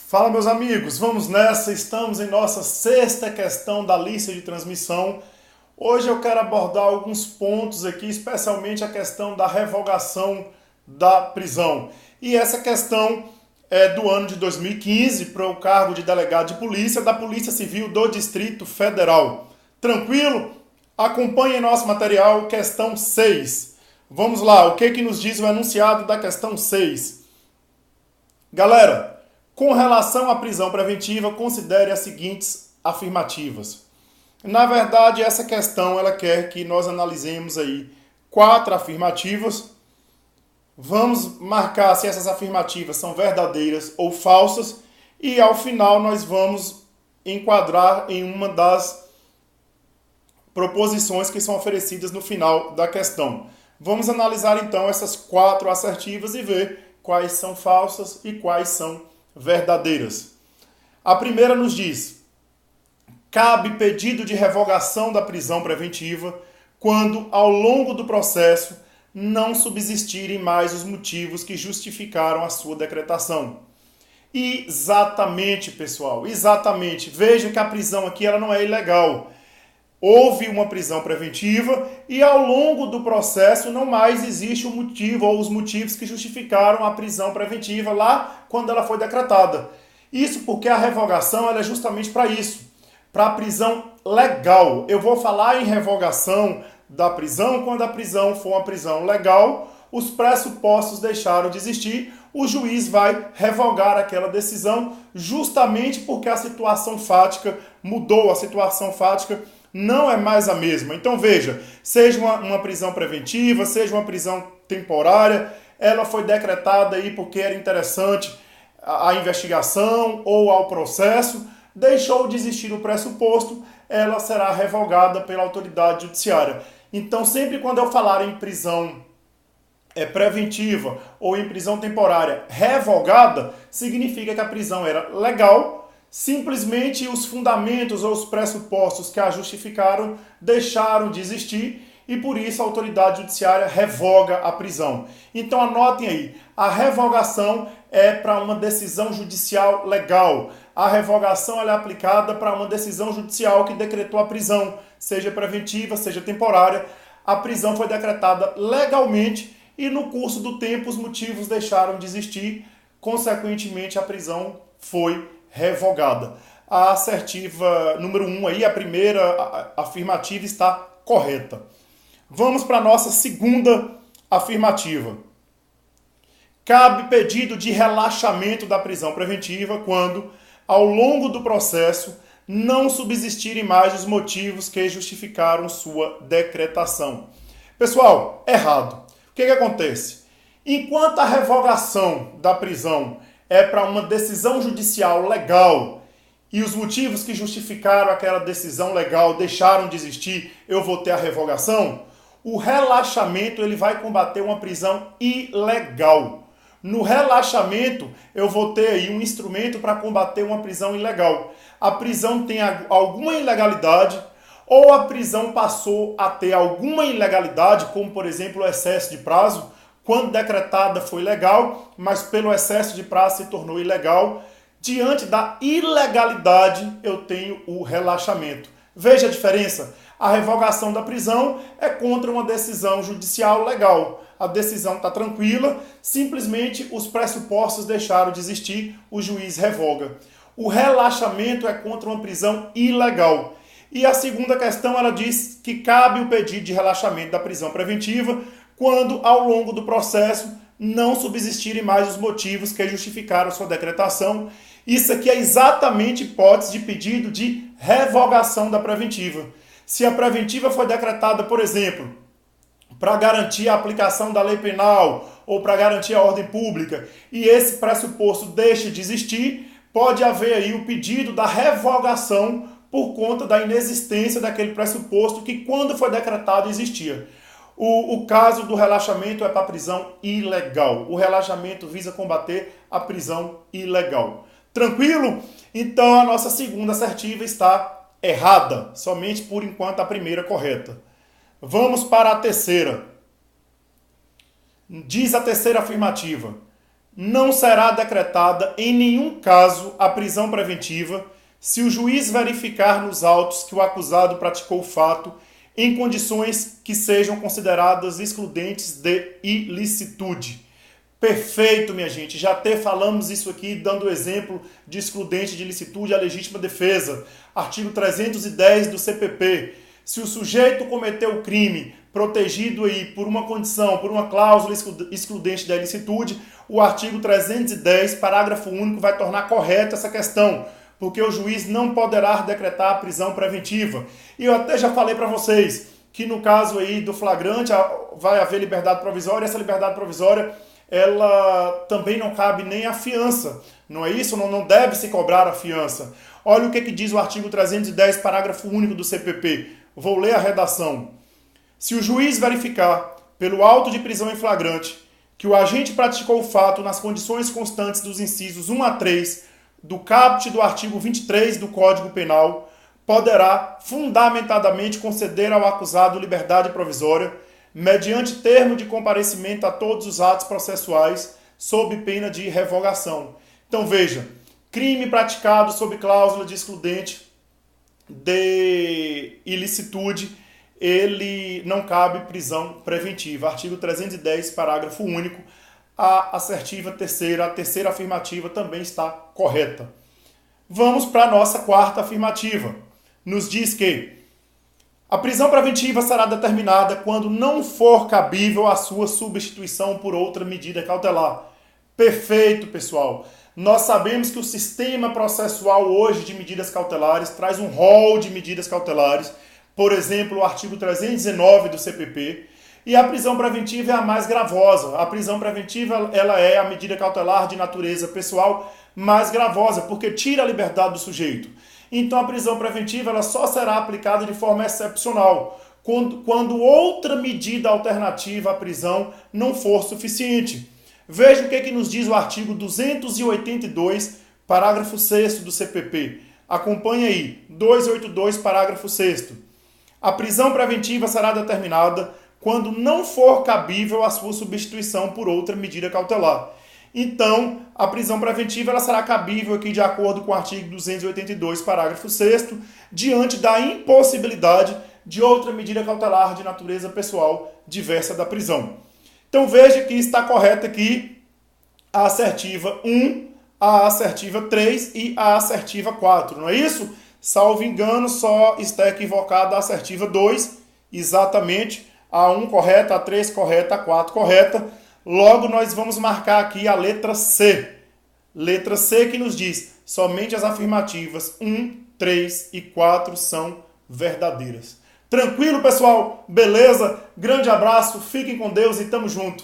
Fala, meus amigos, vamos nessa. Estamos em nossa sexta questão da lista de transmissão. Hoje eu quero abordar alguns pontos aqui, especialmente a questão da revogação da prisão. E essa questão é do ano de 2015 para o cargo de delegado de polícia da Polícia Civil do Distrito Federal. Tranquilo? Acompanhe nosso material, questão 6. Vamos lá, o que nos diz o enunciado da questão 6? Galera, com relação à prisão preventiva, considere as seguintes afirmativas. Na verdade, essa questão ela quer que nós analisemos aí 4 afirmativas. Vamos marcar se essas afirmativas são verdadeiras ou falsas e ao final nós vamos enquadrar em uma das proposições que são oferecidas no final da questão. Vamos analisar então essas 4 assertivas e ver quais são falsas e quais são verdadeiras. A primeira nos diz: cabe pedido de revogação da prisão preventiva quando, ao longo do processo, não subsistirem mais os motivos que justificaram a sua decretação. Exatamente, pessoal, exatamente. Veja que a prisão aqui ela não é ilegal. Houve uma prisão preventiva e ao longo do processo não mais existe o motivo ou os motivos que justificaram a prisão preventiva lá quando ela foi decretada. Isso porque a revogação ela é justamente para isso, para a prisão legal. Eu vou falar em revogação da prisão quando a prisão for uma prisão legal, os pressupostos deixaram de existir, o juiz vai revogar aquela decisão justamente porque a situação fática mudou, a situação fática não é mais a mesma. Então veja, seja uma prisão preventiva, seja uma prisão temporária, ela foi decretada aí porque era interessante a investigação ou ao processo, deixou de existir o pressuposto, ela será revogada pela autoridade judiciária. Então sempre quando eu falar em prisão preventiva ou em prisão temporária revogada, significa que a prisão era legal, simplesmente os fundamentos ou os pressupostos que a justificaram deixaram de existir e por isso a autoridade judiciária revoga a prisão. Então anotem aí, a revogação é para uma decisão judicial legal. A revogação ela é aplicada para uma decisão judicial que decretou a prisão, seja preventiva, seja temporária. A prisão foi decretada legalmente e no curso do tempo os motivos deixaram de existir, consequentemente a prisão foi revogada. A assertiva número 1 aí, a primeira afirmativa está correta. Vamos para a nossa segunda afirmativa. Cabe pedido de relaxamento da prisão preventiva quando, ao longo do processo, não subsistirem mais os motivos que justificaram sua decretação. Pessoal, errado. O que acontece? Enquanto a revogação da prisão é para uma decisão judicial legal e os motivos que justificaram aquela decisão legal deixaram de existir, eu vou ter a revogação, o relaxamento ele vai combater uma prisão ilegal. No relaxamento, eu vou ter aí um instrumento para combater uma prisão ilegal. A prisão tem alguma ilegalidade ou a prisão passou a ter alguma ilegalidade, como por exemplo o excesso de prazo, quando decretada foi legal, mas pelo excesso de prazo se tornou ilegal. Diante da ilegalidade, eu tenho o relaxamento. Veja a diferença. A revogação da prisão é contra uma decisão judicial legal. A decisão está tranquila, simplesmente os pressupostos deixaram de existir, o juiz revoga. O relaxamento é contra uma prisão ilegal. E a segunda questão, ela diz que cabe o pedido de relaxamento da prisão preventiva quando, ao longo do processo, não subsistirem mais os motivos que justificaram sua decretação. Isso aqui é exatamente hipótese de pedido de revogação da preventiva. Se a preventiva foi decretada, por exemplo, para garantir a aplicação da lei penal ou para garantir a ordem pública, e esse pressuposto deixa de existir, pode haver aí o pedido da revogação por conta da inexistência daquele pressuposto que, quando foi decretado, existia. O caso do relaxamento é para prisão ilegal. O relaxamento visa combater a prisão ilegal. Tranquilo? Então a nossa segunda assertiva está errada. Somente por enquanto a primeira correta. Vamos para a terceira. Diz a terceira afirmativa: não será decretada em nenhum caso a prisão preventiva se o juiz verificar nos autos que o acusado praticou o fato em condições que sejam consideradas excludentes de ilicitude. Perfeito, minha gente. Já até falamos isso aqui, dando exemplo de excludente de ilicitude à legítima defesa. Artigo 310 do CPP. Se o sujeito cometeu o crime protegido aí por uma condição, por uma cláusula excludente da ilicitude, o artigo 310, parágrafo único, vai tornar correta essa questão, porque o juiz não poderá decretar a prisão preventiva. E eu até já falei para vocês que no caso aí do flagrante vai haver liberdade provisória, essa liberdade provisória ela também não cabe nem a fiança, não é isso? Não deve se cobrar a fiança. Olha o que diz o artigo 310, parágrafo único do CPP. Vou ler a redação. Se o juiz verificar, pelo auto de prisão em flagrante, que o agente praticou o fato nas condições constantes dos incisos 1 a 3 do caput do artigo 23 do Código Penal, poderá fundamentadamente conceder ao acusado liberdade provisória, mediante termo de comparecimento a todos os atos processuais, sob pena de revogação. Então veja, crime praticado sob cláusula de excludente de ilicitude, ele não cabe prisão preventiva. Artigo 310, parágrafo único. A assertiva terceira, a terceira afirmativa também está correta. Vamos para a nossa quarta afirmativa. Nos diz que a prisão preventiva será determinada quando não for cabível a sua substituição por outra medida cautelar. Perfeito, pessoal. Nós sabemos que o sistema processual hoje de medidas cautelares traz um rol de medidas cautelares, por exemplo, o artigo 319 do CPP, e a prisão preventiva é a mais gravosa. A prisão preventiva ela é a medida cautelar de natureza pessoal mais gravosa, porque tira a liberdade do sujeito. Então a prisão preventiva ela só será aplicada de forma excepcional, quando outra medida alternativa à prisão não for suficiente. Veja o que nos diz o artigo 282, parágrafo 6º do CPP. Acompanhe aí, 282, parágrafo 6º. A prisão preventiva será determinada quando não for cabível a sua substituição por outra medida cautelar. Então, a prisão preventiva ela será cabível aqui de acordo com o artigo 282, parágrafo 6º, diante da impossibilidade de outra medida cautelar de natureza pessoal diversa da prisão. Então veja que está correta aqui a assertiva 1, a assertiva 3 e a assertiva 4, não é isso? Salvo engano, só está equivocada a assertiva 2, exatamente, a 1 correta, a 3 correta, a 4 correta. Logo, nós vamos marcar aqui a letra C. Letra C que nos diz, somente as afirmativas 1, 3 e 4 são verdadeiras. Tranquilo, pessoal? Beleza? Grande abraço, fiquem com Deus e tamo junto.